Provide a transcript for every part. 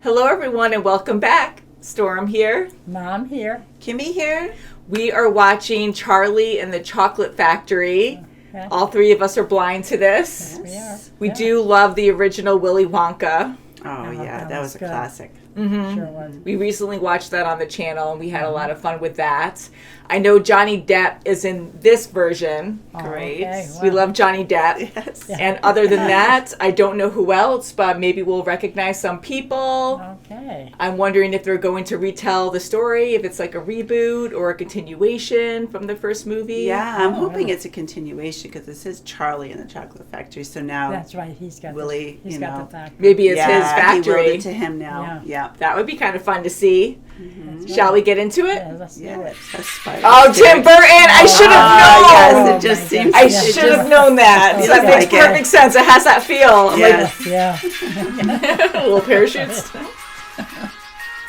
Hello, everyone, and welcome back. Storm here. Mom here. Kimmy here. We are watching Charlie and the Chocolate Factory. Okay. All three of us are blind to this. Yes, We do love the original Willy Wonka. Oh, yeah, that was a good. classic. Mm-hmm. Sure was. We recently watched that on the channel, and we had a lot of fun with that. I know Johnny Depp is in this version. Oh, Great. okay, We wow. love Johnny Depp. Yes. And other than that, I don't know who else, but maybe we'll recognize some people. Okay. I'm wondering if they're going to retell the story, if it's like a reboot or a continuation from the first movie. Yeah, I'm Oh, hoping wow. it's a continuation because this is Charlie and the Chocolate Factory. So now That's right. He's got Willy, He's you got know. the fact. Maybe it's his He willed factory. it to him now. Yeah. That would be kind of fun to see. That's Shall right. we get into it? Yeah, let's do Yeah. it. That's Spider. Oh, Tim Burton! I should have known! Yes, Oh, it just my seems. I goodness. should have known that. feels That makes like it. perfect sense. It has that feel. I'm Yes. Yeah. like, little parachutes.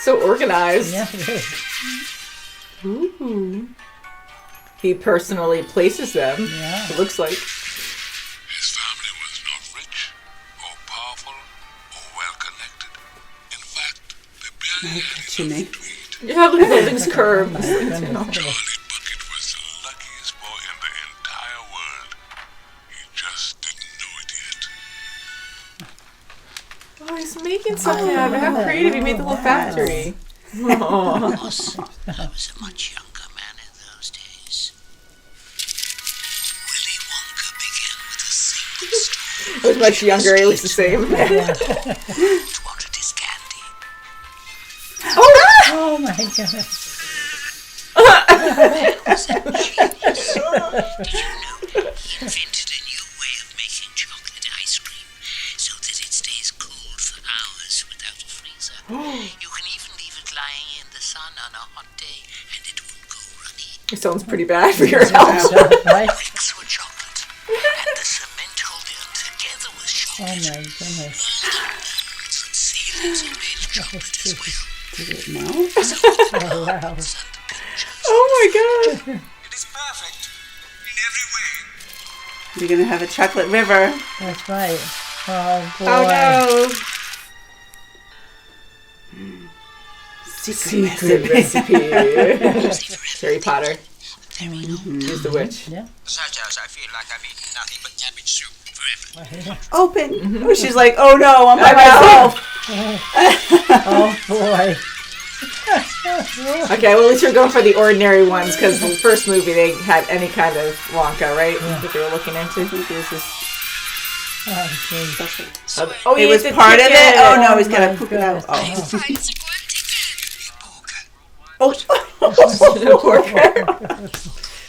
So organized. Yeah, it is. Ooh. He personally places them. Yeah. It looks like. His family was not rich or powerful or well connected. In fact, they barely had Jimmy. enough to eat. Yeah, the building's curved. Charlie Bucket was the luckiest boy in the entire world. He just didn't know it yet. Oh, he's making something out of it. How creative. He made the little factory. Oh. I was a much younger man in those days. Willy Wonka began with a single straw. I was much younger. He looks the same. Wanted his candy. Oh my goodness. Was a genius. Did you know he invented a new way of making chocolate ice cream so that it stays cold for hours without a freezer? You can even leave it lying in the sun on a hot day and it won't go runny. It sounds pretty bad for your health. Right? Bricks were chocolate, and the cement holding them together was Oh chocolate. my goodness. Molds and sealants are made of chocolate as well. Did it know? Oh, wow. And pinches. Oh my god. It is perfect in every way. You're gonna have a chocolate river. That's right. Oh boy. Oh no. Secret recipe. Harry Potter. Who's the witch? Yeah. Sometimes I feel like I've eaten nothing but cabbage soup forever. Open. Oh, she's like, oh no, I'm by myself. Oh boy. Okay, well at least you're going for the ordinary ones because the first movie they had any kind of Wonka, right? That they were looking into. I think this is Oh, geez. Oh, it he was ate the part of chicken. it. Oh no, he's Oh, gonna my poop it out. goodness. Oh. The poor guy.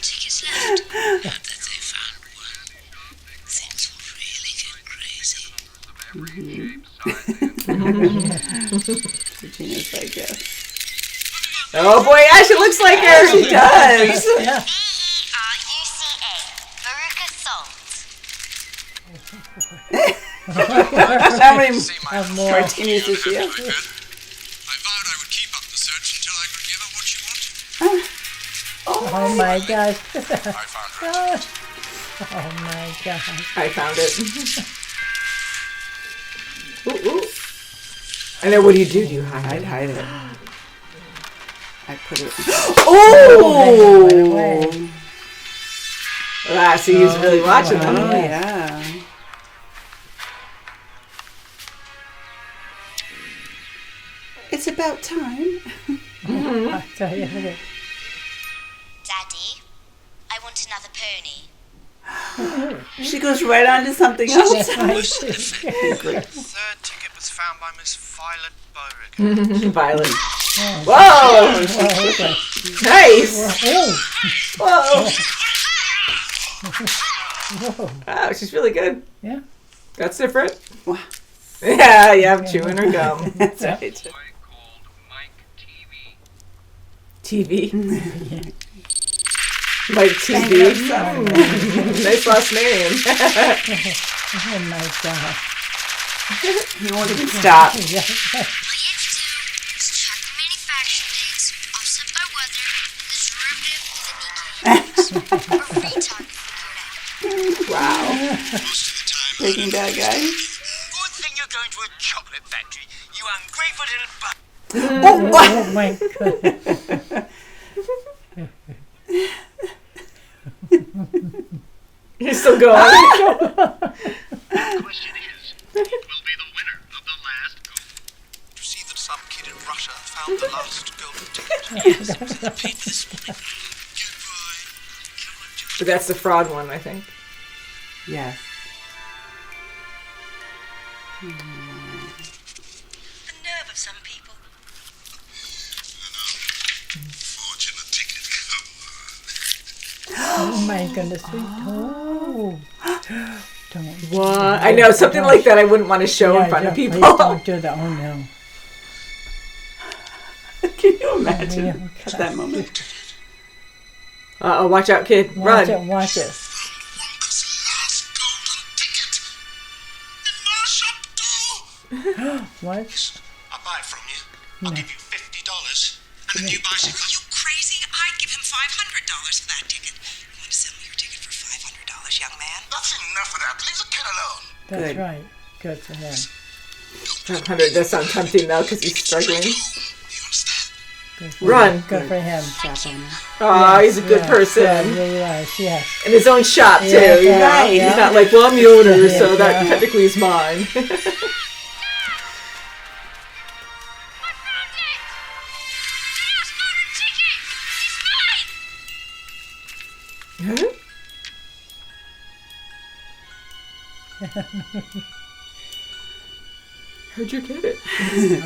Tickets left. Not that they found one. Things will really get crazy. Regina's like, yes. Oh boy, yeah, she looks like her. She does. Yeah. How many Have more. martinis does she have? I vowed I would keep up the search until I could give her what she wanted. Oh my gosh. I found her. Oh my gosh. I found it. Ooh, ooh. And then what do? Do you hide? I'd hide it. I put it. Oh! Oh! Ah, so he's really watching them. Oh yeah. It's about time. I tell you. Daddy, I want another pony. She goes right on to something else. Third ticket was found by Miss Violet Bowrick. Violet. Oh, Whoa! okay. Nice! Oh, Whoa! Wow, she's really good. yeah. That's different. Wow. Yeah, chewing her gum. That's right. Boy called Mike TV. TV. Like TV. Oh, Nice last name. Oh my god. He won't even stop. All you have to do is check the manufacturing dates, offset by weather, derivative of the or retard figure it out. Wow. Most of the time, Breaking Bad guy. Good thing you're going to a chocolate factory, you ungrateful Oh my goodness. You're still going. The question is, who will be the winner of the last gold? To see that some kid in Russia found the last golden ticket. Yes, it was in the paper this morning. Goodbye. But that's the fraud one, I think. Yes. The nerve of some people. Fortunate ticket. Oh my goodness. Oh. Don't. What? I know, something like that I wouldn't want to show in front of people. Please don't do that. Oh no. Can you imagine Yeah, at that moment? Uh-oh, watch out, kid. Watch Run. it, watch it. Wonka's last golden ticket. In my shop door. What? I'll buy it from you. I'll give you $50 and a new bicycle. Are you crazy? I'd give him $500 for that ticket. You want to sell me your ticket for $500, young man? That's enough of that. Leave the kid alone. That's Good. right. Good for him. 500 does sound tempting though, because he's struggling. You understand? Good for Run. him. Good for him. Shop owner. Oh, he's a good Yeah, person. Yeah, yes, yes. In his own shop, too. Yeah, You know? yeah, He's yeah. not like, well, I'm the owner, Yeah, so that yeah. technically is mine. I found it! The last golden ticket! It's mine! How'd you get it?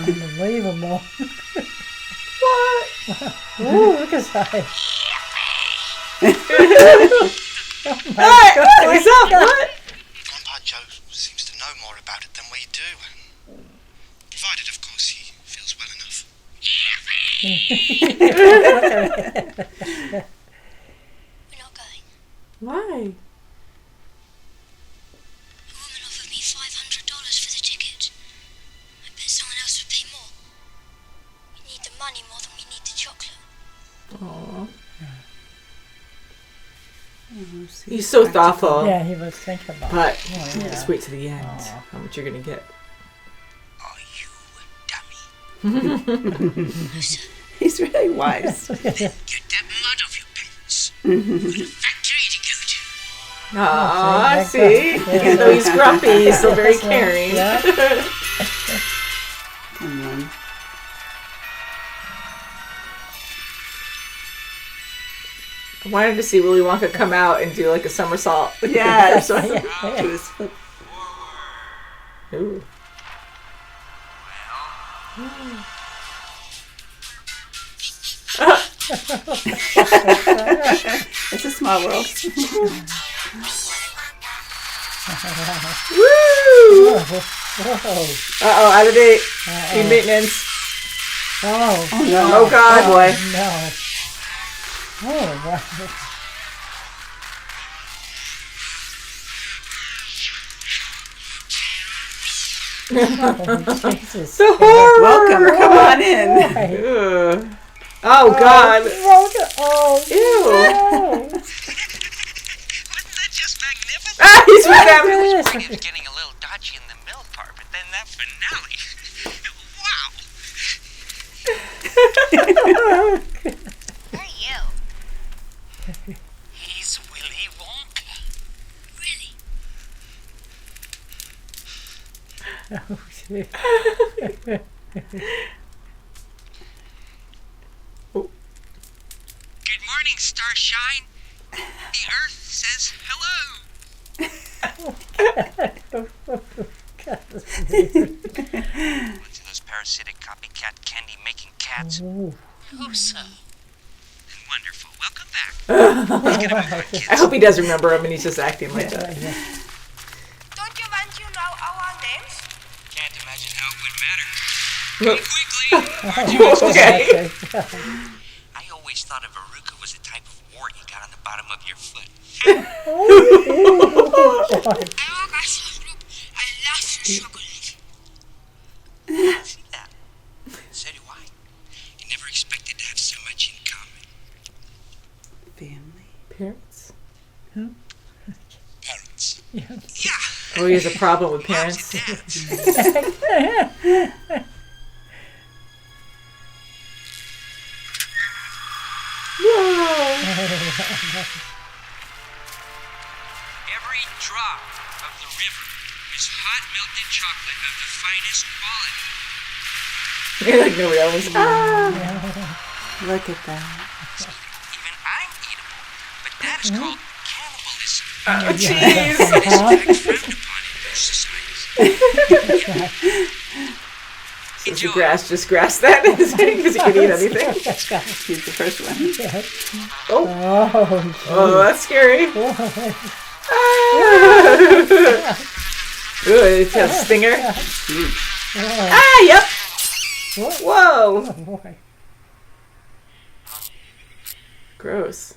Unbelievable. What? Ooh, look at that. What's up? What? Grandpa Joe seems to know more about it than we do. Provided, of course, he feels well enough. We're not going. Why? A woman offered me $500 for the ticket. I bet someone else would pay more. We need the money more than we need the chocolate. Aww. He's so thoughtful. Yeah, he was thinking about But it. Oh, yeah. just wait to the end. Aw. How much you're going to get. Are you dummy? He's really wise. Get that mud off your pants. We've got a factory to go to. Aw, see, see? yeah. Even though he's grumpy, he's still very caring. Yeah. Come on. I wanted to see Willy Wonka come out and do like a somersault. Yeah, so Yeah. to his foot. Ooh. It's a small world. Woo! Whoa. Uh-oh, out of date. Need maintenance. Oh, Oh, God, boy. no. Oh, wow. Oh, Jesus. The horror! Welcome. Come on in. Ugh. Oh, God. Oh, Ew. no. Wasn't that just magnificent? Ah, he's with them. Yes. He was getting a little dodgy in the middle part, but then that finale. Wow. Who are you? He's Willy Wonka. Really? Oh, shit. Good morning, Starshine. The Earth says hello. What's those parasitic copycat candy-making cats? Ooh. Oh, so. Wonderful. Welcome back. Let's get about our kids. I hope he does remember him and he's just acting like that. Yeah. Don't you want to know our names? Can't imagine how it would matter. Quickly. Okay. I always thought a verruca was a type of wart you got on the bottom of your foot. I love chocolate. See that? So do I. You never expected to have so much in common. Family. Parents? Parents. Yeah. Oh, he has a problem with Moms parents. and dads. Every drop of the river is hot melted chocolate of the finest quality. You're like nobody else. Look at that. Even I'm eatable, but that is called cannibalism. Oh, jeez. It is in fact frowned upon in most societies. Just grass that because you can eat anything. Here's the first one. Oh, Oh, oh, that's scary. Ooh, it has a stinger. Ah, yep. Whoa. oh boy. Gross.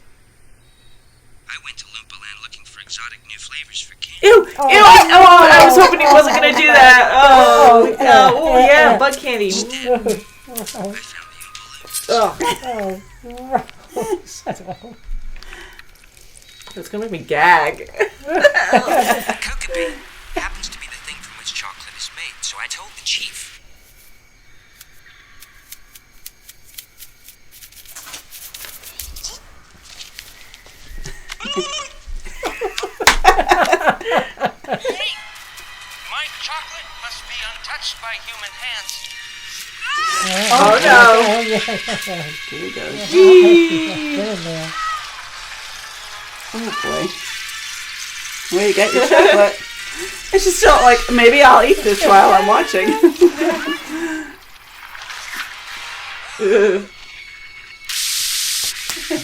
I went to Loompa-land looking for exotic new flavors for candy. Ew! Ew! I was hoping he wasn't gonna do that. Oh, oh, yeah, bug candy. I found the Oompa Oh, Oh, gross. it's gonna make me gag. Cocoa bean happens to be the thing from which chocolate is made, so I told the chief. Hey, my chocolate must be untouched by human hands. Oh no! Oh, yeah. Here we go. Get in there. Oh boy. Well, you got your chocolate. I just felt like maybe I'll eat this while I'm watching.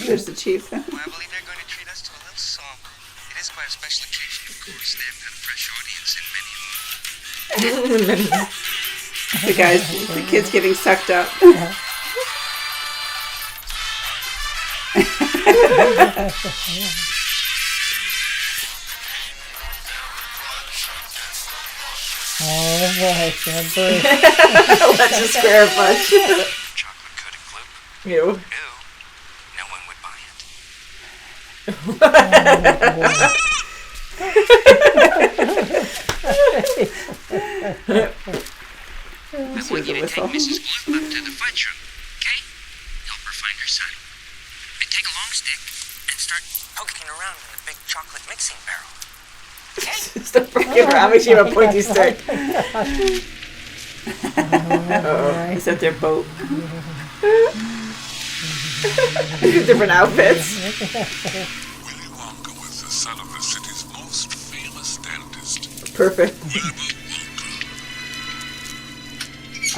There's the chief. Well, I believe they're going to treat us to a little song. It is quite a special occasion, of course. They haven't had a fresh audience in many a month. The kids getting sucked up. Oh boy, Danbury. Let's just square fudge. Chocolate-coated gloop. Ew. Ew. No one would buy it. I want you to take Mrs. Gloop up to the fudge room, okay? Help her find her son. And take a long stick and start poking around in the big chocolate mixing barrel. Stop freaking around. Make sure you have a pointy stick. Is that their boat? Different outfits. Willy Wonka was the son of the city's most famous dentist, Perfect. Wonka.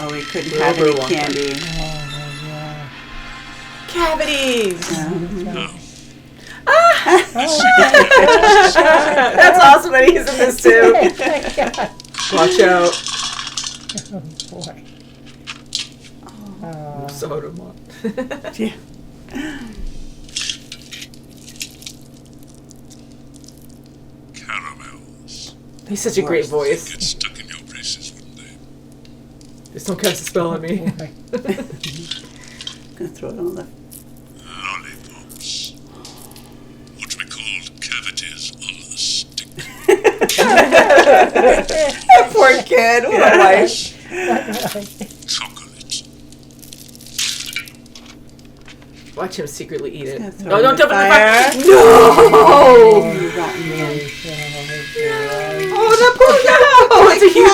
Oh, we couldn't have any Wonka. candy. Cavities. No. That's awesome that he's in this too. Watch out. Oh boy. Oh. Soda mom. Yeah. Caramels. He's such a great Get voice. stuck in your braces, wouldn't they? Just don't cast a spell on me. Gonna throw it on the. Lollipops. What we called cavities on a stick. Poor kid. What a life. Chocolate. Watch him secretly eat it. Gonna throw No, it in don't the dump it in the fire. fire. No! You rotten man. Oh, that poor cow! Oh, it's a huge.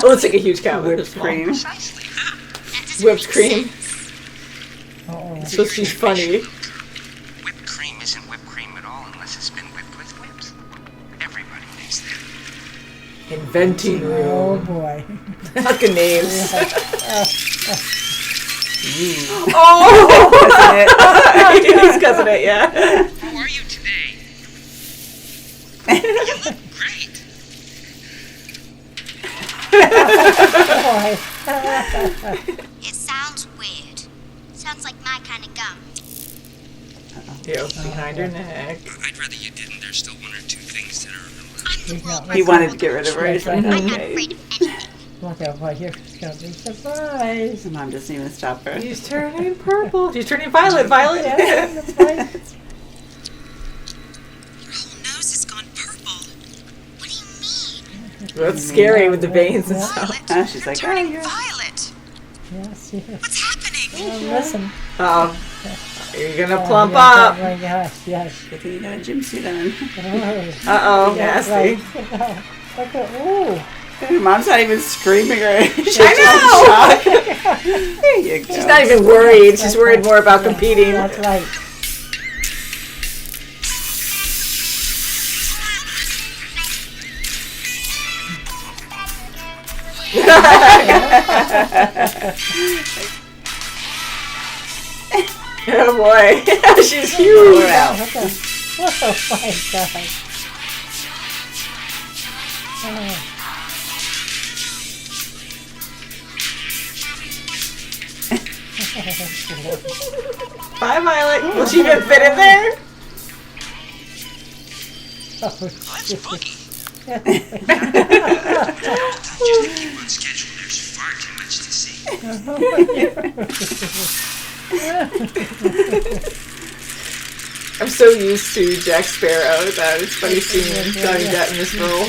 Oh, it's like a huge cow. Whipped cream. Precisely. Whipped cream. Oh. It's supposed to be funny. Whipped cream isn't whipped cream at all unless it's been whipped with whips. Everybody knows that. Inventing Oh room. boy. Fucking names. Oh! He's cussing it, yeah. How are you today? You look great. Boy. It sounds weird. Sounds like my kind of gum. Ew, behind her neck. I'd rather you didn't. There's still one or two things that are. I'm the world He wanted to get rid of her. He's like, I'm not okay. afraid of anything. Look out, boy. Here's gonna be a surprise. Mom doesn't even stop her. He's turning purple. He's turning violet. Violet. Yeah, that's right. Your whole nose has gone purple. What do you mean? That's scary with the veins and stuff. Ah, she's like, oh, you're... Violet. Yes, yes. What's happening? Oh, listen. Oh. You're gonna Oh, plump yes, up. Oh my gosh, yes. Good thing you got a jumpsuit on. Oh, Uh-oh, that's nasty. right. Look at, ooh. Your mom's not even screaming or she's I in shock. There you go. She's not even worried. She's worried more about competing. That's right. Oh boy. She's huge. We're out. Oh my God. Bye, Violet. Will she even fit in there? Oh, Let's boogie. Just keep on schedule. There's far too much to see. I'm so used to Jack Sparrow that it's funny seeing Johnny Depp in this role.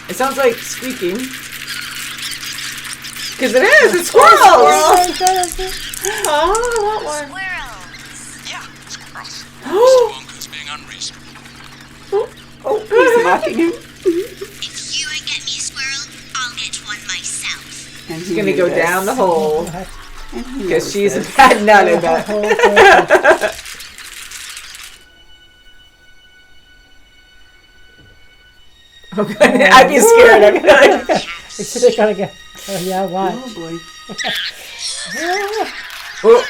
It sounds like squeaking. Because it is! It's squirrels! Oh, that one. Squirrels. Yeah, squirrels. Wonka's being unreasonable. Oh, he's mocking him. If you ain't get me a squirrel, I'll get one myself. And She's gonna go down the hole. Because Because she's a bad nut in that. Oh, God. I'd be scared. I'd be like, They're gonna go. Oh yeah, watch. Oh boy. oh.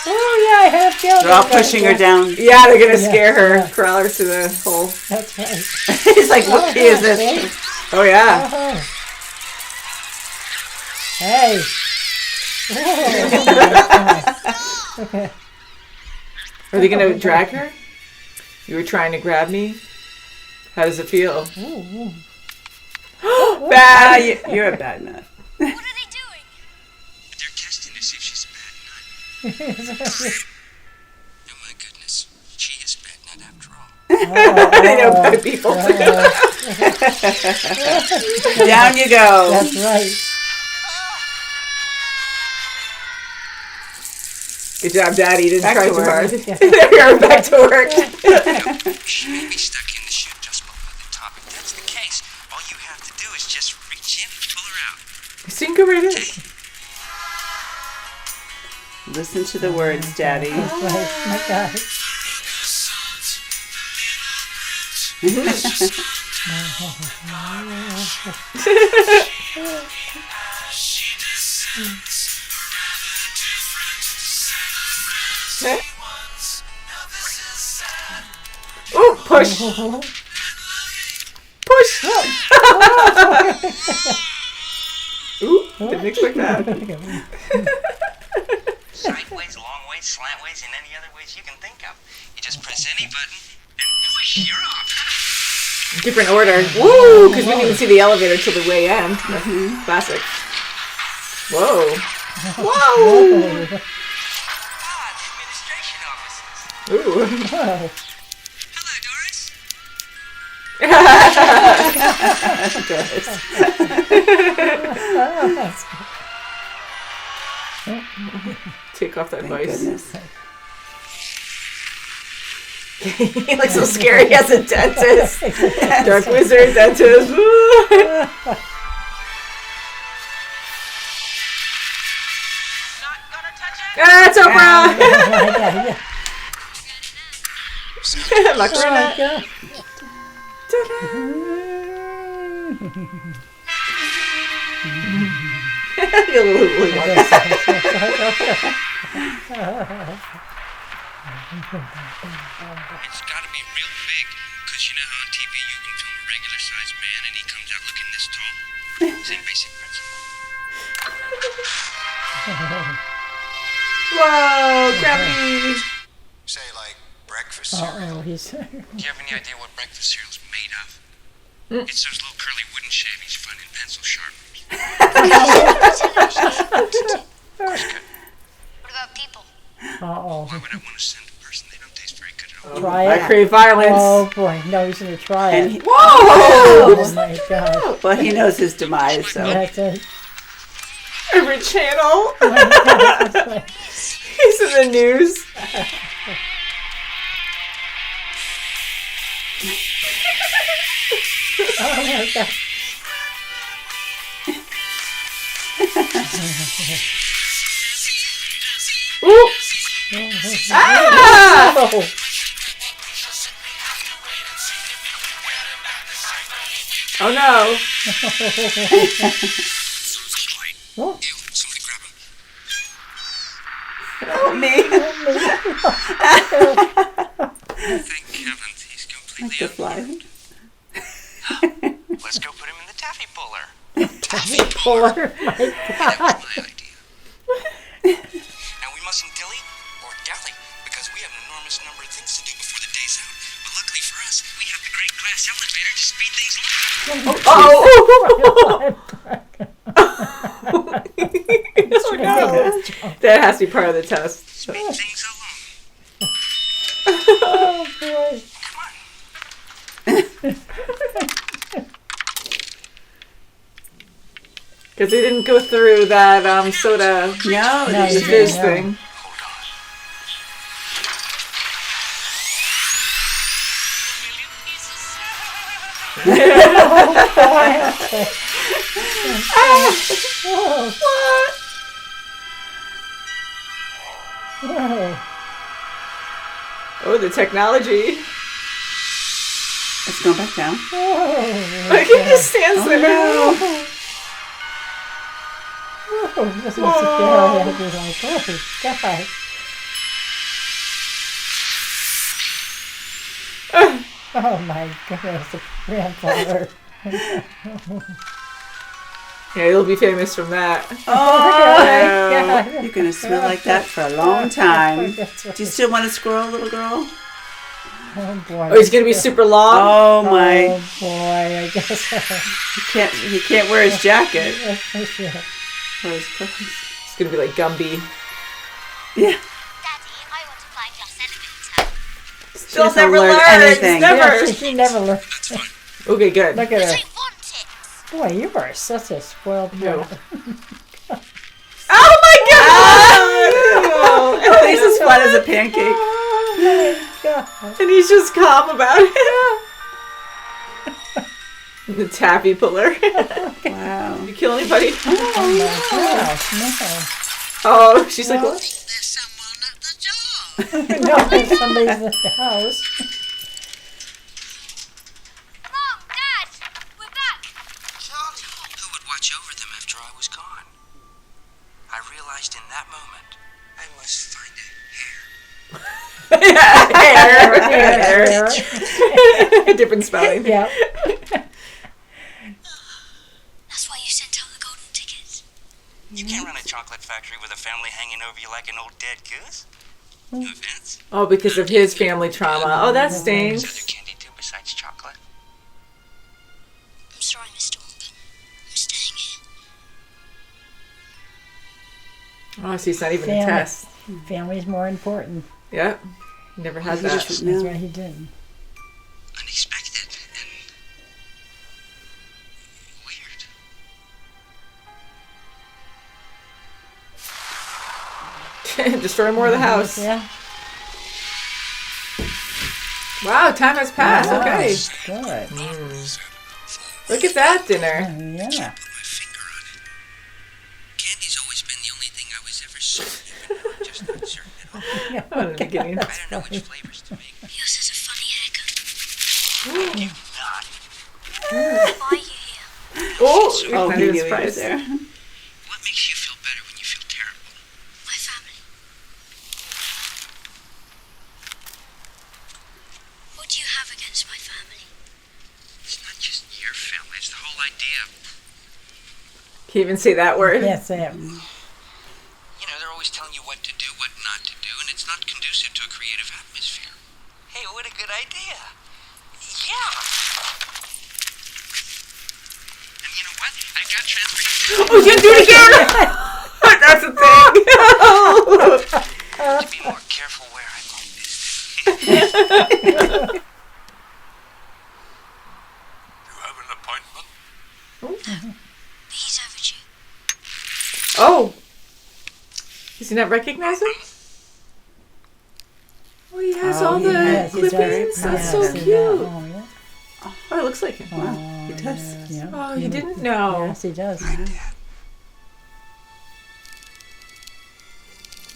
Oh yeah, I have killed They're all pushing her down. Yeah, they're gonna scare her. yeah. Crawl her to the hole. That's right. He's like, what key is this? Oh, yeah. Oh. Hey. Oh, okay. Are they gonna drag her? You were trying to grab me? How does it feel? Bad! You're a bad nut. What are they doing? They're testing to see if she's a bad nut. Oh my goodness. She is a bad nut after all. They know bad people. Down you go. That's right. Good job, Daddy. You didn't Back try to too work. hard. There you are, back to work. She may be stuck in the chute just below the top. If that's the case, all you have to do is just reach in and pull her out. Sink her right in. Listen to the words, Daddy. That's right. My God. Ooh, push. Push. Ooh, didn't expect that. Sideways, long ways, slant ways, and any other ways you can think of. You just press any button and whoosh, you're off. Different order. Woo! Because we didn't even see the elevator till the way end. Classic. Whoa. Whoa! Ah, the administration offices. Ooh. Whoa. Hello, Doris. Take off that Thank voice. goodness. He looks so scary as a dentist. Dark wizard, dentist. Woo. Not gonna touch it. Ah, it's Oprah! Oh my God. Yeah. Macarena. Oh God. It's gotta be real big, because you know how on TV you can film a regular sized man and he comes out looking this tall? Same basic principle. Whoa, gravity. Say, like, breakfast cereal. Oh, he's. Do you have any idea what breakfast cereal's made of? It's those little curly wooden shavings you find in pencil sharpeners. What about people? Uh-oh. Why would I want to send a person? They don't taste very good at all. Try I it. crave violence. Oh boy, no, he's gonna try And it. he, Whoa! Oh my God. well, he knows his demise, so. That's it. Every channel. He's in the news. Oh my God. Ooh. Ah! Oh. Oh no. Oh. Ew, somebody grab him. Oh, me. Thank heavens he's Like completely the fly. Let's go put him in the taffy puller. Poor. My That God. was my idea. Now we mustn't dilly or dally because we have an enormous number of things to do before the day's out. But luckily for us, we have the great glass elevator to speed things along. Oh no. That has to be part of the test. Speed things along. Oh boy. Come on. Because they didn't go through that soda No, No, you fizz didn't, no. thing. Oh. Oh, the technology. It's going back down. Like he just stands there. Oh, this is scary. I'd be like, oh, God. Oh, my goodness. The grandfather. Yeah, you'll be famous from that. Oh, God. you're going to smell like that for a long time. That's right. Do you still want a squirrel, little girl? Oh, boy. Oh, he's gonna be super long. Oh, my. Oh, boy. I guess. He can't wear his jacket Yeah. or his clothes. It's gonna be like Gumby. Yeah. Daddy, I want to fly glass elevator. Still doesn't never learn learns. anything. Never. Yeah, she never learned. Okay, good. Look at I her. want it. Boy, you are such a spoiled No. brat. Oh my god! At least as flat as a pancake. God. And he's just calm about it. The taffy puller. Wow. You kill anybody? Oh, my gosh, Oh, she's like, No. what? There's someone at the door. no. No, somebody's at the house. Mom, Dad, we're back. Charlie. Who would watch over them after I was gone? I realized in that moment I must find a hare. Hair. Different spelling. Yeah. That's why you sent out the golden ticket. You can't run a chocolate factory with a family hanging over you like an old dead goose. No offense. Oh, because of his family trauma. Oh, that Is there stings. candy too besides chocolate? I'm sorry, Mr. Wonka. I'm staying here. Oh, see, it's not even a Family. test. Family's more important. Yep. Never had that. That's why he didn't. Unexpected and weird. Destroy more of the house. Yeah. Wow, time has passed. Wow. Okay. Good. Look at that dinner. Yeah. Put my finger on it. Candy's always been the only thing I was ever certain of, and just not certain at all. Oh, in the beginning. I don't know which flavors to make. Yours has a funny haircut. You not. Why are you here? Oh, Oh, not he even knew he was surprised. there. What makes you feel better when you feel terrible? My family. What do you have against my family? It's not just your family, it's the whole idea. Can't even say that word. Yes, Sam. You know, they're always telling you what to do, what not to do, and it's not conducive to a creative atmosphere. Hey, what a good idea. Yeah. And you know what? I got transportation Oh, you can do it again! That's a thing. to be more careful where I put this. You have an appointment? He's overdue. Oh, Does he not recognize him? Oh, he has all the Yes, he does. clippings. That's Yeah, so see that? cute. Oh, yeah. Oh, it looks like him. Wow, he does. Yeah. Oh, you didn't know. Yes, he does.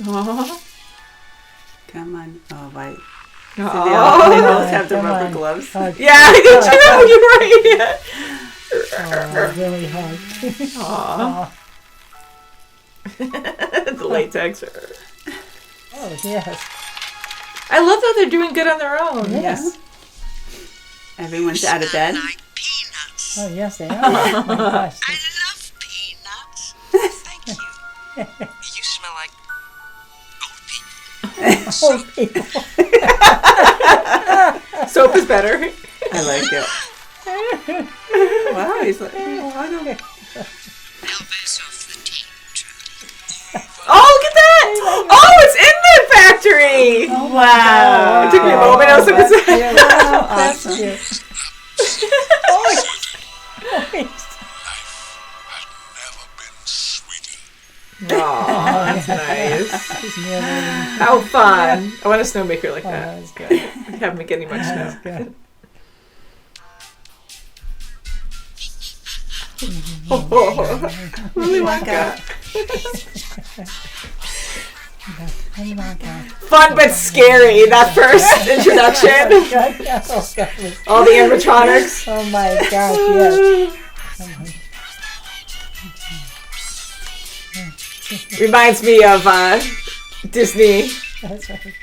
Aw. Come on. Oh, right. They Aw. both have the come rubber on. gloves. Oh, Yeah, I did too. You're right. oh, really hard. Aw. Oh, The latex. oh, yes. I love that they're doing good on their own. Yes. Everyone's out of bed. Like peanuts. Oh, yes, they are. Oh, my gosh. I love peanuts. Thank you. You smell like old people. Oh, people. Soap is better. I like it. Wow, he's like, oh, I don't. Elbows off the tape, Charlie. Oh, look at that! Oh, it's in the factory! Wow. It took me a moment. I was like, what's that? That's Awesome. cute. Life has never been sweeter. Aw, that's nice. He's nearly. How fun. I want a snowmaker like Oh, that. that's good. We haven't been getting much snow. That's good. Willy Wonka. Come on, guys. Fun but scary, that first introduction. All the animatronics. Oh my gosh, yes. Reminds me of Disney That's right.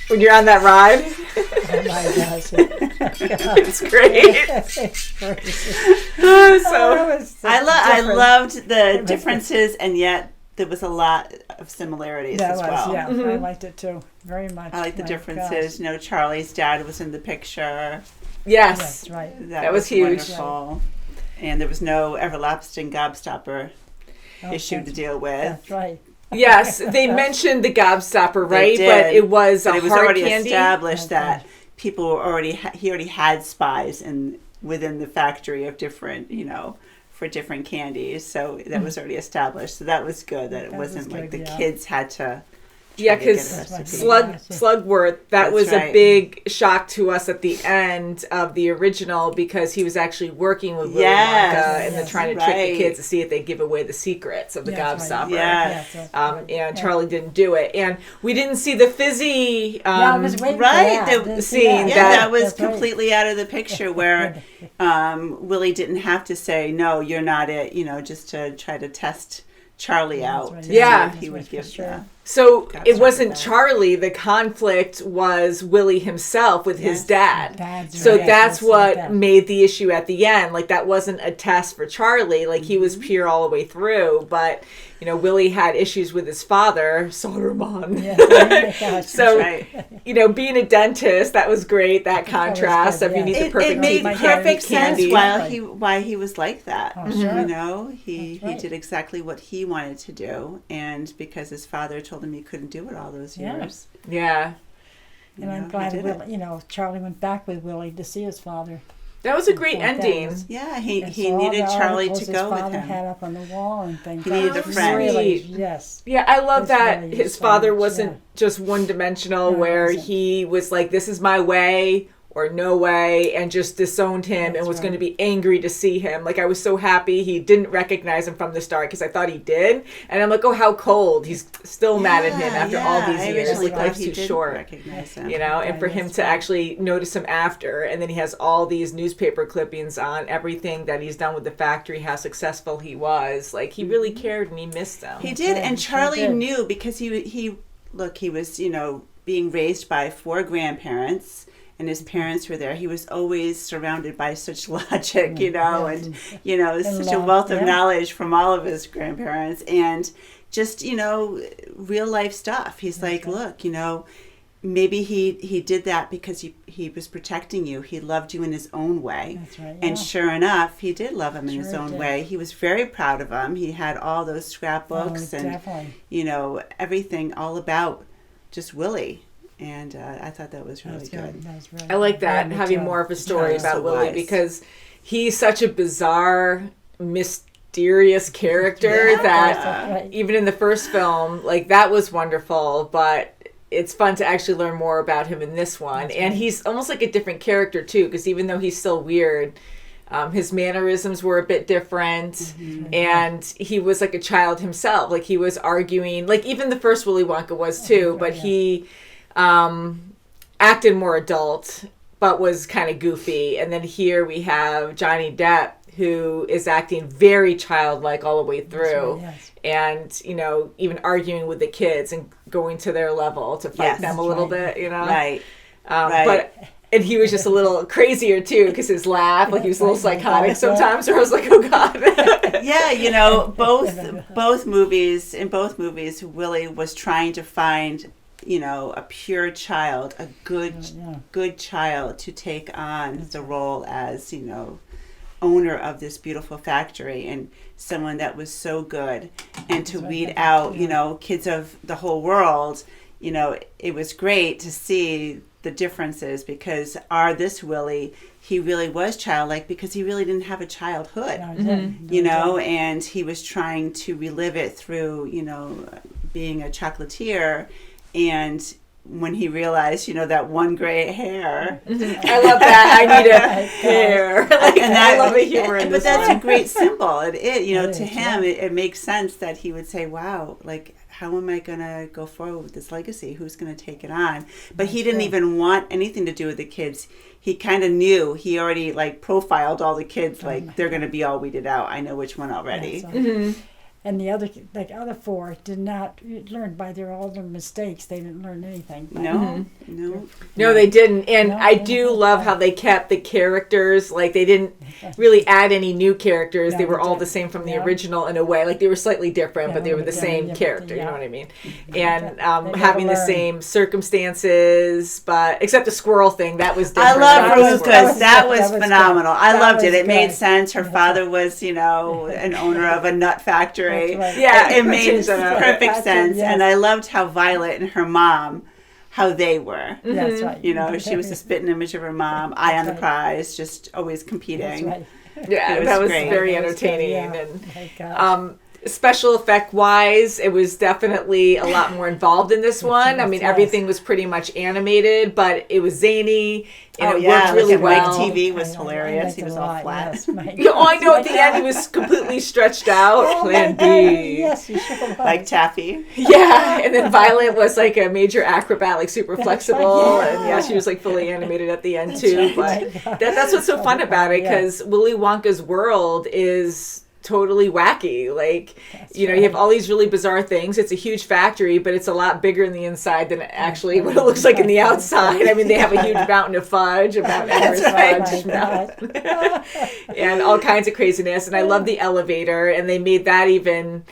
when you're on that ride. Oh my gosh. It's great. It's crazy. So I loved the differences, and yet there was a lot of similarities That as was, well. yeah. I liked it too. Very much. I like the My differences. gosh. You know, Charlie's dad was in the picture. yes. Yes, right. That was huge. Wonderful. And there was no everlasting gobstopper Oh, issue to that's- deal with. That's right. Yes, they mentioned the gobstopper, They right? did, But it was But a it was hard already candy. established Okay. that people were already he already had spies within the factory of different, for different candies. So that was already established. So that was good. That it That was wasn't like good, the yeah. kids had to. Yeah, try to get because a That's right. recipe. Slugworth, that That's was a right. big shock to us at the end of the original because he was actually working with Willy Yes. Wonka and then Yes. trying to trick the Right. kids to see if they give away the secrets of the Yes, right. gobstopper. Yeah. Yes, that's And right. Yeah. Charlie didn't do it. And we didn't see the fizzy Yeah, I was waiting for right, that. the Didn't see scene Yeah, that- that was That's right. completely out of the picture where Willie didn't have to say, no, you're not it, just to try to test Charlie out. right. To Yeah. see if he would That's right, give for sure. So it Gobstopper wasn't back. Charlie. The conflict was Willie himself with his Yes. dad. Dad's So right. that's what that. made the issue at the end. Like that wasn't a test for Charlie. Like he was pure all the way through. But Willie had issues with his father, Saruman. Yeah, oh my gosh. So Right. being a dentist, that was great. That contrast good, of you yeah. need the It perfect made teeth, my you can't perfect eat sense candy. why he was like that. Oh, sure. He That's right. did exactly what he wanted to do, and because his father told him he couldn't do it all those Yeah. years. Yeah, And I'm he glad did it. Willie, Charlie went back with Willie to see his father. that was a great Like that ending. was- Yeah, he And he so all needed the Charlie articles to his go with father him. had up on the wall and things. He needed a was friend. sweet. Yes. Yeah, I love It's that really his so father much, wasn't yeah. just one dimensional, No, it where wasn't. he was like, "This is my way." Or no way, and just disowned him and That's was right. going to be angry to see him. Like I was so happy he didn't recognize him from the start because I thought he did, and I'm like, oh, how cold! He's still mad at him after all these I years. originally Like thought life's he too didn't short. recognize him. And for him that's to right. actually notice him after, and then he has all these newspaper clippings on everything that he's done with the factory, how successful he was. Like he really cared and he missed them. He did, right, and he Charlie did. knew because he was being raised by 4 grandparents, and his parents were there. He was always surrounded by such logic, and such a love, wealth of yeah. knowledge from all of his grandparents, and just real life stuff. He's like, look, maybe he did that because he was protecting you. He loved you in his own way. That's right, And yeah. sure enough, he did love him in his Sure own did. way. He was very proud of him. He had all those scrapbooks and Definitely. everything all about just Willie. And I thought that was really That's good. good. That was really I like that, good. having more of a story Yeah, about so Willy wise. because he's such a bizarre, mysterious character that Right. even in the first film, like that was wonderful, but it's fun to actually learn more about him in this one. And he's almost like a different character too, because even though he's still weird, his mannerisms were a bit different, and he was like a child himself. Like he was arguing, like even the first Willy Wonka was too, but he acted more adult, but was kind of goofy. And then here we have Johnny Depp, who is acting very childlike all the way through, and even arguing with the kids and going to their level to fight them a little bit, Right. And he was just a little crazier too, because his laugh, like he was a little psychotic sometimes. Where I was like, oh god. Yeah, both movies. In both movies, Willy was trying to find, a pure child, a good child to take on the role as, owner of this beautiful factory, and someone that was so good, and to weed out, kids of the whole world. It was great to see the differences, because this Willy, he really was childlike because he really didn't have a childhood, and he was trying to relive it through, being a chocolatier. And when he realized, that one gray hair, I love that. I need a hair. I love the humor in this but that's one. a great symbol. To him, it makes sense that he would say, wow, like, how am I going to go forward with this legacy? Who's going to take it on? But he didn't even want anything to do with the kids. He kind of knew. He already, profiled all the kids, they're going to be all weeded out. I know which one already. And the other four did not learn by all their mistakes. They didn't learn anything. No, they didn't. And I do love how they kept the characters. Like, they didn't really add any new characters. No, they were they all didn't. the same from the original in a way. Like, they were slightly different, but they were the same character. You know what I mean? And having the same circumstances, but except the squirrel thing, that was different. I love Ruth's. That was good. phenomenal. I loved it. It good. made sense. Her father was, an owner of a nut factory. Right. Yeah, It made perfect perfect sense. Yes. And I loved how Violet and her mom, how they were. That's right. She was a spitting image of her mom, eye on the prize, just always competing. That's right. Yeah, It that was was great. very It was good, entertaining. yeah. And My gosh. special effect wise, it was definitely a lot more involved in this one. I mean, everything was pretty much animated, but it was zany and it worked really well. Mike TV was hilarious. He was all flat. Yes, I know at the end he was completely stretched out. Plan B. Yes, you sure was. Like Taffy. Yeah, and then Violet was like a major acrobat, like super flexible, right, and she was like fully animated at the end too. But that's what's so fun about it, because Willy Wonka's world is totally wacky. Like, you have all these really bizarre things. It's a huge factory, but it's a lot bigger in the inside than actually what it looks like in the outside. I mean, they have a huge mountain of fudge, about Everest fudge, and all kinds of craziness. And I love the elevator, and they made that even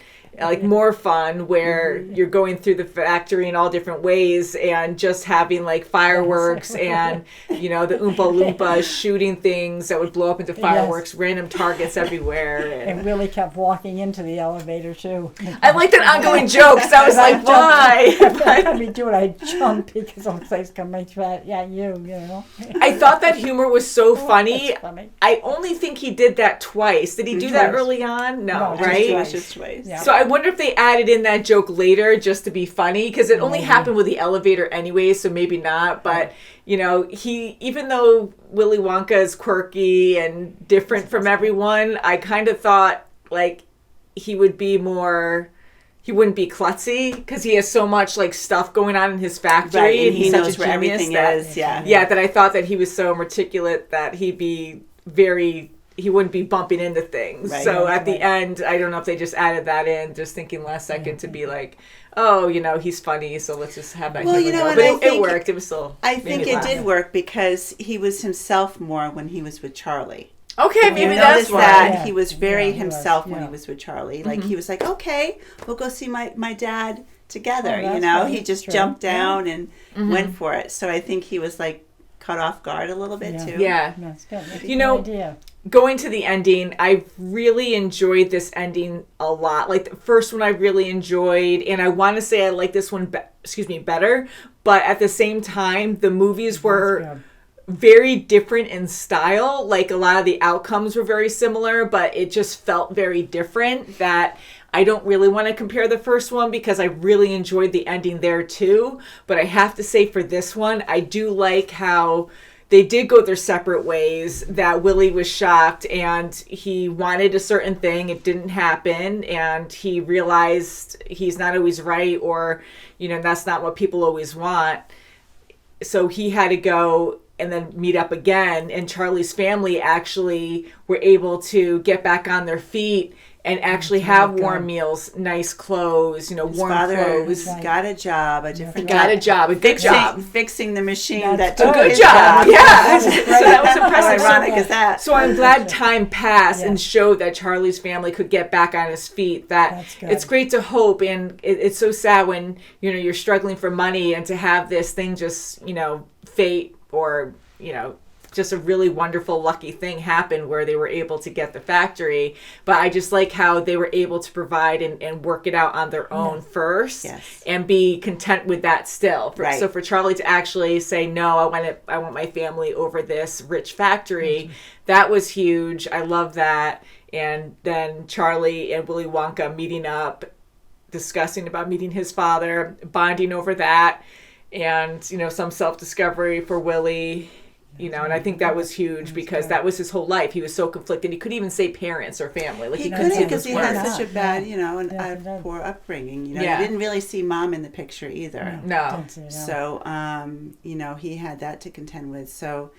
more fun, where you're going through the factory in all different ways, and just having fireworks and the Oompa Loompas shooting things that would blow up into fireworks, random targets everywhere. And Willy kept walking into the elevator too. I like that ongoing joke, because I was like, why? I mean, I jump because I'm like, coming at you. I thought that humor was so funny. That's funny. I only think he did that twice. Did he do that early on? No, right? Just twice. Yeah. So I wonder if they added in that joke later just to be funny, because it only happened with the elevator anyway, so maybe not. But he, even though Willy Wonka is quirky and different from everyone, I kind of thought he would be more. He wouldn't be klutzy, because he has so much stuff going on in his factory, Right, and he's he such knows a where genius everything that, is. Yeah. Yeah, that I thought that he was so articulate that he'd be he wouldn't be bumping into things. Right. So at the end, I don't know if they just added that in, just thinking last second to be like, oh, he's funny, so let's just have that. Well, humor go. and But I it think- worked. It was still. I made think me it laugh. did work because he was himself more when he was with Charlie. Okay, You maybe that's notice why. that Yeah. he was very Yeah, he was, himself when yeah. he was with Charlie. He was like, okay, we'll go see my dad together. Oh, that's right. He just True. jumped down and went for it. So I think he was caught off guard a little bit too. Yeah. That's good. That's a You good know, idea. Going to the ending, I really enjoyed this ending a lot. The first one I really enjoyed, and I want to say I like this one better, but at the same time, the movies were very different in style. Like a lot of the outcomes were very similar, but it just felt very different, that I don't really want to compare the first one because I really enjoyed the ending there too. But I have to say for this one, I do like how they did go their separate ways, that Willy was shocked and he wanted a certain thing. It didn't happen. And he realized he's not always right, or, you know, that's not what people always want. So he had to go and then meet up again. And Charlie's family actually were able to get back on their feet and actually have warm meals, nice clothes, you know, His warm father clothes. got a job, a different Got a job, a good job. Fixing the machine That's that took A good his job, yeah. So great. that was impressive. How ironic is that? So I'm glad time passed Yeah. and showed that Charlie's family could get back on his feet. That's good. It's great to hope, and it's so sad when, you know, you're struggling for money and to have this thing just, you know, fate or, you know, just a really wonderful, lucky thing happened where they were able to get the factory. But I just like how they were able to provide and work it out on their own first, and be content with that still. Right. So for Charlie to actually say, no, I want my family over this rich factory, that was huge. I love that. And then Charlie and Willy Wonka meeting up, discussing about meeting his father, bonding over that, and, you know, some self-discovery for Willy. You know, and I think that was huge because that was his whole life. He was so conflicted. He couldn't even say parents or family. Like He couldn't couldn't say because those he had words. such a bad, you know, Yeah. poor upbringing. You know, Yeah. you didn't really see mom in the picture either. No. So, you know, he had that to contend with. So,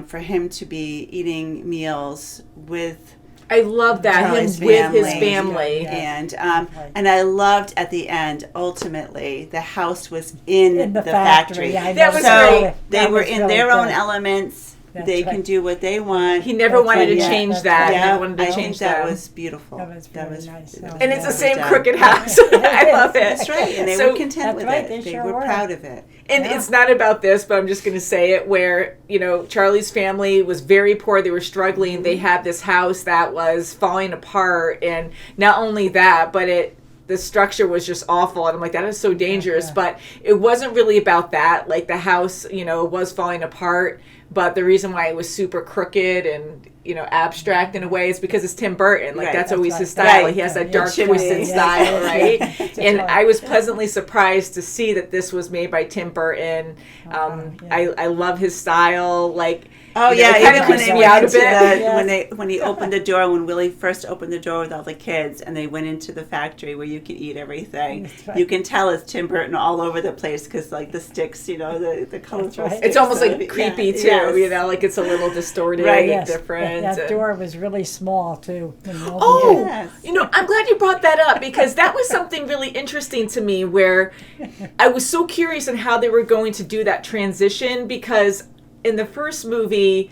for him to be eating meals with I love that, him Charlie's with his family. family. Yeah. and I loved at the end, ultimately, the house was in the factory. Yeah, I That know. was So great. they That were was in really their own good. elements. That's They right. can do what they want. He never That's wanted right. to Yeah, change that's that. right. He Yeah, never wanted to I change think that them. was beautiful. That was very nice. it was And it's the same done. crooked house. I love it. That's right, and they So- were content That's with right, it. they They sure were were. proud of it. And Yeah. it's not about this, but I'm just going to say it, where, you know, Charlie's family was very poor. They were struggling. They had this house that was falling apart. And not only that, but the structure was just awful. And I'm like, that is so dangerous. Yeah. But it wasn't really about that. Like the house, you know, was falling apart. But the reason why it was super crooked and, you know, abstract in a way is because it's Tim Burton. Like Right. that's always That's his right. style. Right. He has that Yeah. dark, Chimney. twisted Yeah. style, right? That's And right. I was pleasantly surprised to see that this was made by Tim Burton. Yeah. I love his style. Like, Oh you know, yeah, it kind even of when creeps they me went out a into bit. when he opened the door, when Willie first opened the door with all the kids, and they went into the factory where you could eat everything. That's right. You can tell it's Tim Burton all over the place because like the sticks, you know, the colorful. right. Sticks. It's almost like Yeah. creepy too, Yes. you know, like it's a little distorted, Right. Yes. different. That door was really small too. when you opened Oh, it. Yes. you know, I'm glad you brought that up because that was something really interesting to me where I was so curious on how they were going to do that transition because in the first movie,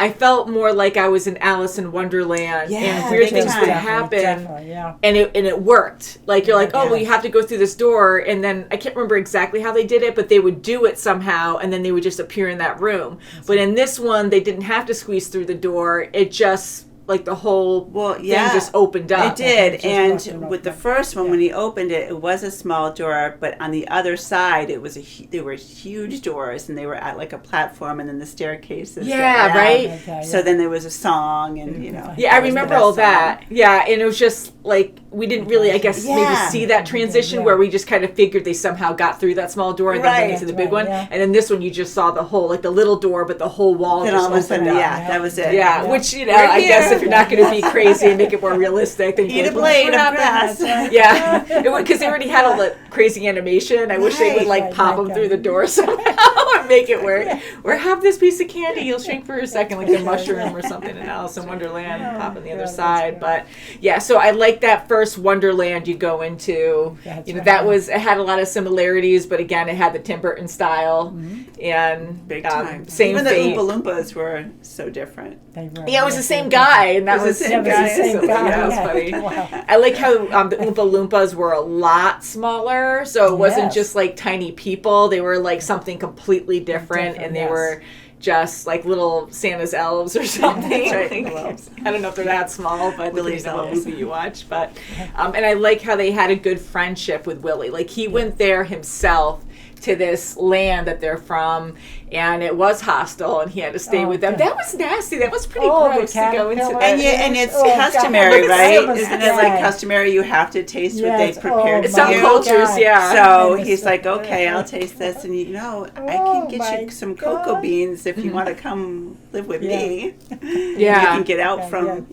I felt more like I was in Alice in Wonderland Yeah, and weird big things time. would Definitely, happen. definitely, yeah. And it worked. Like you're like, oh, well, Yeah. you have to go through this door, and then I can't remember exactly how they did it, but they would do it somehow, and then they would just appear in that room. But in this one, they didn't have to squeeze through the door. It just like the whole thing just opened up. It did, Just and left it with the open. first one, when he opened it, it was a small door, but on the other side, it was there were huge doors, and they were at like a platform, and then the staircases. Yeah, went down. right? Okay, So yeah. then there was a song, and you know. Yeah, I that was the remember best all song. that. Yeah, and it was just like we didn't really, I guess, maybe Yeah. see that transition Yeah. where we just kind of figured they somehow got through that small door and then Right. went into the That's big right, one. yeah. And in this one, you just saw the whole, like the little door, but the whole wall Then just all of a sudden, opened up. yeah, that was it. Yeah, Yeah. which, you know, We're I guess here. if you're not going to be crazy and make it more realistic, then Eat a like, blade what of happened? grass. Yeah, because they already had all the crazy animation. I wish they would like Right, pop right, them through right. the door somehow and make it where, or have this piece of candy, you'll shrink for a second, like the mushroom or something in Alice in Wonderland, and pop on the Yeah, other that's side. good. But yeah, so I like that first Wonderland you go into. That's You know, right. that was, it had a lot of similarities, but again, it had the Tim Burton style and Big time. same Even fate. the Oompa Loompas were so different. They were, Yeah, it was the yes, same they were. guy, and that It was was the same that guy. was It was the same silly. guy, Yeah, it was yeah. funny. Wow. I like how the Oompa Loompas were a lot smaller, so it wasn't Yes. just like tiny people. They were like something completely different, and they yes. were just like little Santa's elves or something. Right, Like, little elves. I don't know if they're that small, but Willy's depending on what elves. movie you watch. But and I like how they had a good friendship with Willy. Like he went there himself to this land that they're from, and it was hostile, and he had to stay with them. That was nasty. That was pretty gross to go into that. And it's customary, God. right? It Isn't it like customary? You have to taste what they prepared for Some you. cultures, yeah. So he's like, okay, I'll taste this, and I can get you some cocoa God. beans if you want to come live with me. Yeah. You can get out from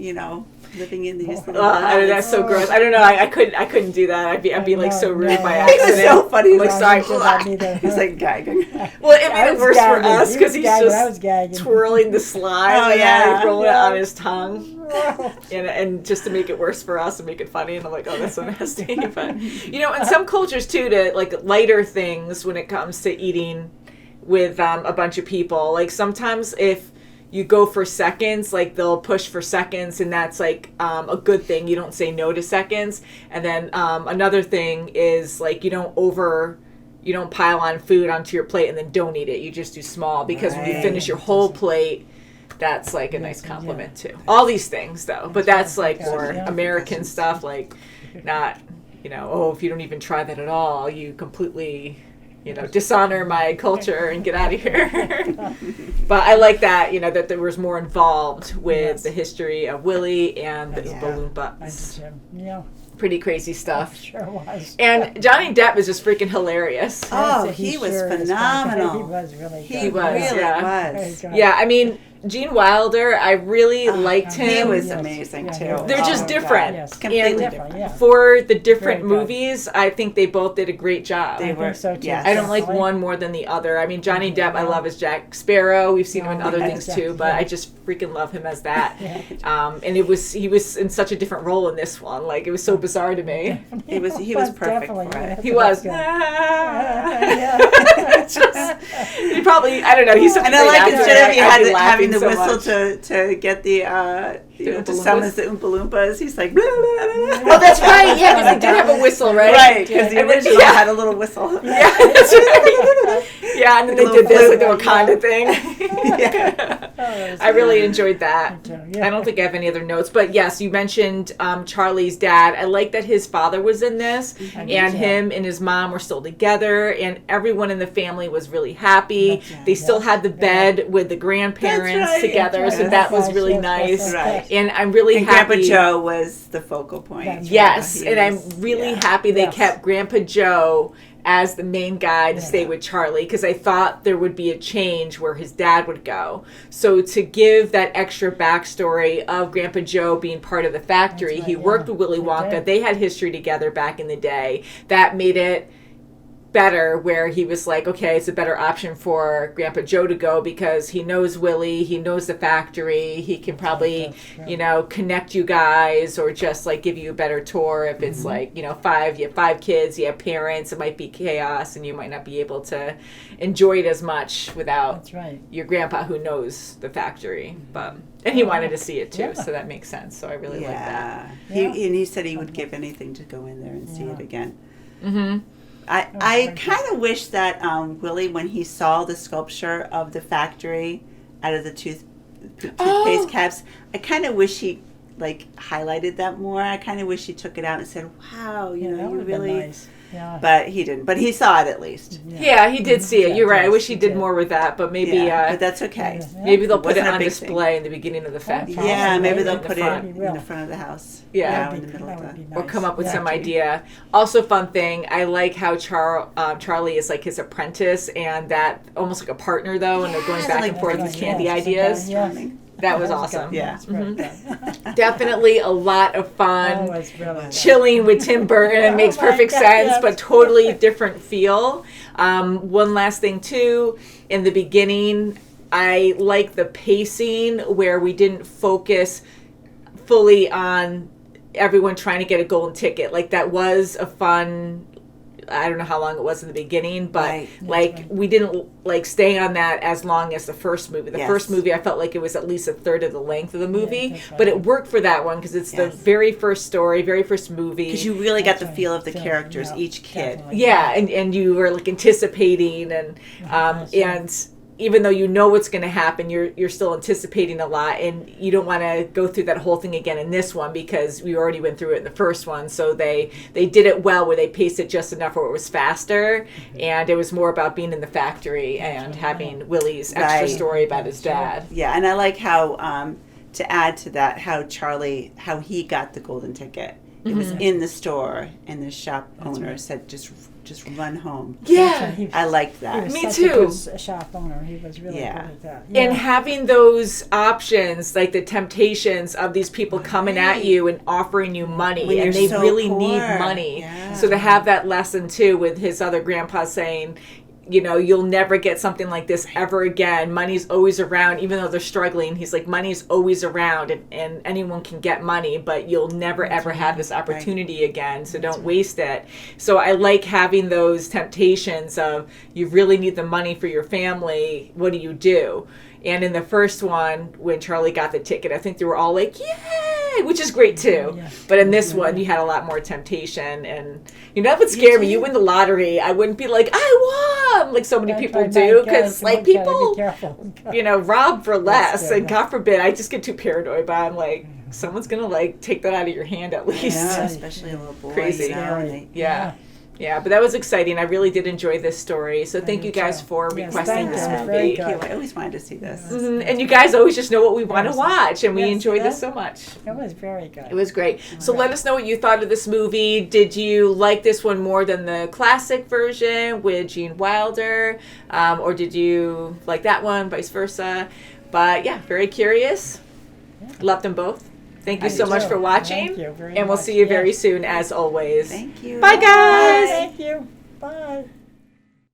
living in these little that's so gross. I don't know. I couldn't do that. I'd be like so rude by It was accident. so funny. Like, sorry. He's like gagging. Well, it made it worse for us because he's just gagging. twirling the slime Oh, and yeah. rolling it on his tongue. And just to make it worse for us and make it funny, and I'm like, oh, that's so nasty. But in some cultures too, to like lighter things when it comes to eating with a bunch of people. Like sometimes if you go for seconds, like they'll push for seconds, and that's like a good thing. You don't say no to seconds. And then another thing is like you don't pile on food onto your plate and then don't eat it. You just do small, because when you finish your whole plate, that's like a nice compliment too. All these things though, but that's like more American stuff, like not, if you don't even try that at all, you completely dishonor my culture and get out of here. But I like that, that there was more involved with the history of Willy and the Oompa Loompas. Yeah. Pretty crazy stuff. Sure was. And Johnny Depp is just freaking hilarious. Oh, he was phenomenal. He was really good. He was, really yeah. was. Yeah, I mean, Gene Wilder, I really liked him. He was amazing too. They're just different. Yes. Completely And different. for the different Very good. movies, I think they both did a great job. They were. so too. Yes. I don't like one more than the other. I mean, Johnny Depp, I love as Jack Sparrow. We've seen him in other yes, things too, but yeah. I just freaking love him as that. And he was in such a different role in this one. Like, it was so bizarre to me. He was perfect for it. He was. He probably, I don't know. He's such And a I great like actor. instead of he I'd had be having the laughing so whistle much. to get the Oompa to summon the Oompa Loompas, he's like, blah, blah, blah, blah. Oh, that's right. Yeah, because he did have a whistle, right? Right, because the And then- original had a little whistle. Yeah, that's right. Yeah, and then they Little did this, like the flute. Wakanda thing. Yeah. I really enjoyed that. Yeah. I don't think I have any other notes, but yes, you mentioned Charlie's dad. I like that his father was in this, and him and his mom were still together, and everyone in the family was really happy. They still had the bed with the grandparents That's right. together, That's so right. that was Yes, really yes, nice. yes, Right. And I'm really And happy. Grandpa Joe was the focal point. That's Yes, He and I'm was- really yeah. happy they Yes. kept Grandpa Joe as the main guy to stay with Charlie, because I thought there would be a change where his dad would go. So to give that extra backstory of Grandpa Joe being part of the factory, That's right, he yeah. worked with Willy He Wonka. did. They had history together back in the day. That made it better, where he was like, okay, it's a better option for Grandpa Joe to go because he knows Willy, he knows the factory, he can probably, connect you guys, or just like give you a better tour if it's like, you have 5 kids, you have parents, it might be chaos and you might not be able to enjoy it as much without That's right. your grandpa who knows the factory. And he wanted to see it too, so that makes sense. So I really like that. He said he would give anything to go in there and see it again. Mm-hmm. I kind of wish that Willy, when he saw the sculpture of the factory out of the toothpaste caps, I kind of wish he highlighted that more. I kind of wish he took it out and said, "Wow, you that you would've been really." nice. Yeah. But he didn't. But he saw it at least. Yeah, he did see it. You're right. I Yes, wish he he did did. more with that, but maybe But that's okay. maybe they'll put it Wasn't a on big display in the beginning of the factory. Yeah, maybe they'll in the put it front. in the front of the house. Yeah. in the middle of the. Or come up with Yeah. some idea. Also, fun thing, I like how Charlie is like his apprentice, and that almost like a partner though, and they're going back and forth with candy ideas. Yeah. That was awesome. Yeah. Definitely a lot of fun. That was really Chilling with Tim Burton Oh makes my perfect God, sense, yes. but totally different feel. One last thing too, in the beginning, I like the pacing where we didn't focus fully on everyone trying to get a golden ticket. Like, that was a fun, I don't know how long it was in the beginning, but Right. we didn't stay on that as long as the first movie. The Yes. first movie, I felt like it was at least a third of the length of the movie, that's right. but it worked for that one because it's the Yes. very first story, very first movie. Because you really got the That's feel right. of the Feel, characters, yeah, each kid. definitely. yeah, and you were anticipating and even though you know what's going to happen, you're still anticipating a lot, and you don't want to go through that whole thing again in this one because we already went through it in the first one. So they did it well, where they paced it just enough where it was faster, and it was more about being in the factory and having Willy's extra story about his dad. Yeah, and I like how, to add to that, how he got the golden ticket. It was in the store, and the shop owner said, just run home. Yeah. I liked that. He was Me such too. a good shop owner. He was really good at that. And having those options, like the temptations of these people coming at you and offering you money, When and you're they so really poor. need money. Yeah. So to have that lesson too, with his other grandpa saying, you know, you'll never get something like this ever again. Money's always around, even though they're struggling. He's like, money's always around, and anyone can get money, but you'll never ever have this opportunity again. So don't waste it. So I like having those temptations of, you really need the money for your family. What do? And in the first one, when Charlie got the ticket, I think they were all like, yay, which is great too. Yeah. But in this one, you had a lot more temptation. And that would scare me. You win the lottery, I wouldn't be like, I won, like so many people do. Because like people, rob for less. And God forbid, I just get too paranoid. But I'm like, someone's going to like take that out of your hand at least. Yeah, especially a little boy. Crazy. Yeah, but that was exciting. I really did enjoy this story. So thank you guys for requesting this movie. Thank you. I always wanted to see this. And you guys always just know what we want to watch, and we enjoyed this so much. It was very good. It was great. So let us know what you thought of this movie. Did you like this one more than the classic version with Gene Wilder? Or did you like that one, vice versa? But yeah, very curious. Loved them both. Thank you so much for watching. Thank you very and we'll much. see you very soon, as always. Thank you. Bye, guys. Thank you. Bye.